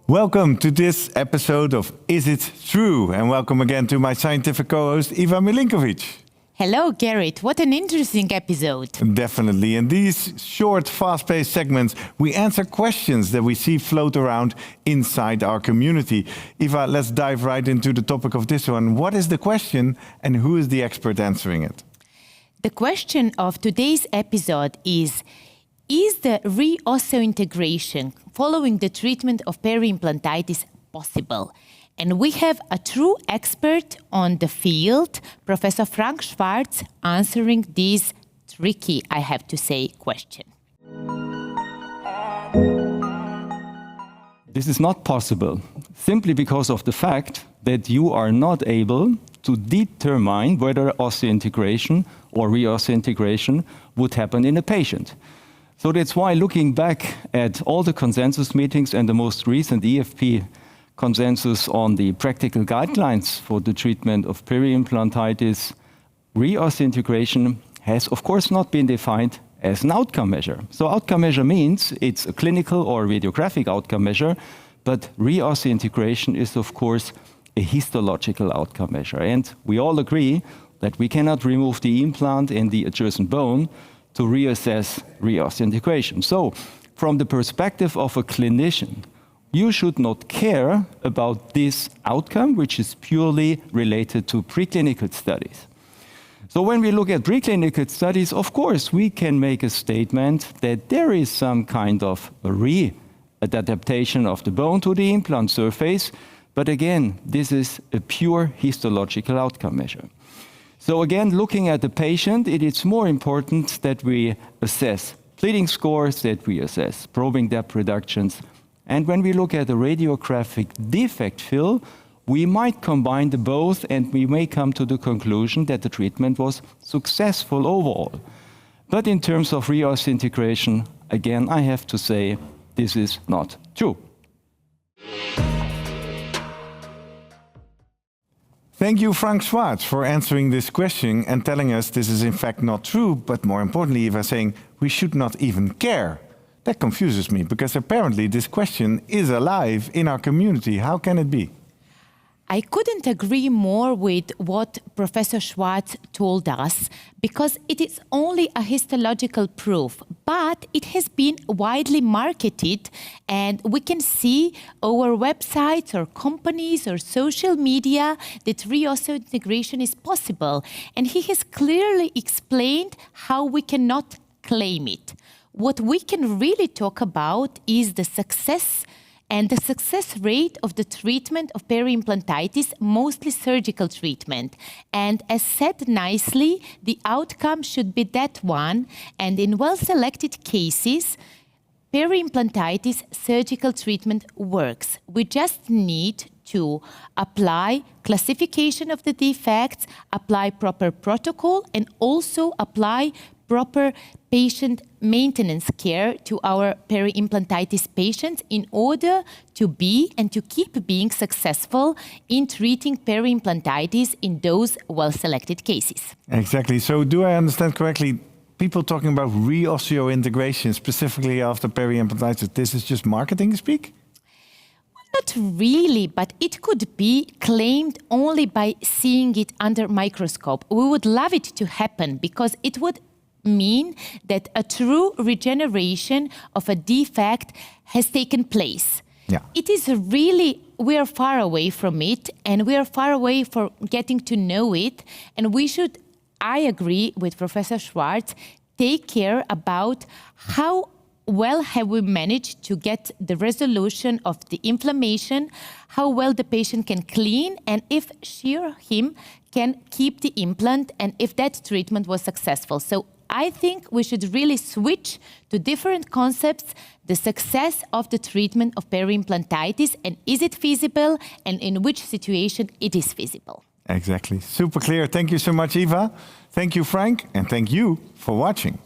Welcome to this episode of Is It True? And welcome again to my scientific co-host Iva Milinkovic. Hello, Gerrit. What an interesting episode. Definitely. In these short, fast-paced segments, we answer questions that we see float around inside our community. Iva, let's dive right into the topic of this one. What is the question and who is the expert answering it? The question of today's episode is the re-osseointegration following the treatment of peri-implantitis possible? And we have a true expert on the field, Professor Frank Schwarz, answering this tricky, I have to say, question. This is not possible, simply because of the fact that you are not able to determine whether osseointegration or re-osseointegration would happen in a patient. So that's why, looking back at all the consensus meetings and the most recent EFP consensus on the practical guidelines for the treatment of peri-implantitis, re-osseointegration has of course not been defined as an outcome measure. So outcome measure means it's a clinical or radiographic outcome measure, but re-osseointegration is of course a histological outcome measure. And we all agree that we cannot remove the implant in the adjacent bone to reassess re-osseointegration. So from the perspective of a clinician, you should not care about this outcome, which is purely related to preclinical studies. So when we look at preclinical studies, of course, we can make a statement that there is some kind of re-adaptation of the bone to the implant surface. But again, this is a pure histological outcome measure. So again, looking at the patient, it is more important that we assess bleeding scores, that we assess probing depth reductions. And when we look at the radiographic defect fill, we might combine the both and we may come to the conclusion that the treatment was successful overall. But in terms of re-osseointegration, again, I have to say this is not true. Thank you, Frank Schwarz, for answering this question and telling us this is in fact not true, but more importantly, Eva saying we should not even care. That confuses me, because apparently this question is alive in our community. How can it be? I couldn't agree more with what Professor Schwarz told us, because it is only a histological proof, but it has been widely marketed, and we can see our websites or companies or social media that re-osseointegration is possible. And he has clearly explained how we cannot claim it. What we can really talk about is the success and the success rate of the treatment of peri-implantitis, mostly surgical treatment. And as said nicely, the outcome should be that one. And in well-selected cases, peri-implantitis surgical treatment works. We just need to apply classification of the defects, apply proper protocol, and also apply proper patient maintenance care to our peri-implantitis patients in order to be and to keep being successful in treating peri-implantitis in those well-selected cases. Exactly. So do I understand correctly, people talking about re-osseointegration specifically after peri-implantitis, this is just marketing speak? Not really, but it could be claimed only by seeing it under microscope. We would love it to happen, because it would mean that a true regeneration of a defect has taken place. Yeah. It is really, we are far away from it, and we are far away from getting to know it, and we should, I agree with Professor Schwarz, take care about how well have we managed to get the resolution of the inflammation, how well the patient can clean, and if she or him can keep the implant, and if that treatment was successful. So I think we should really switch to different concepts, the success of the treatment of peri-implantitis, and is it feasible, and in which situation it is feasible. Exactly. Super clear. Thank you so much, Eva. Thank you, Frank, and thank you for watching.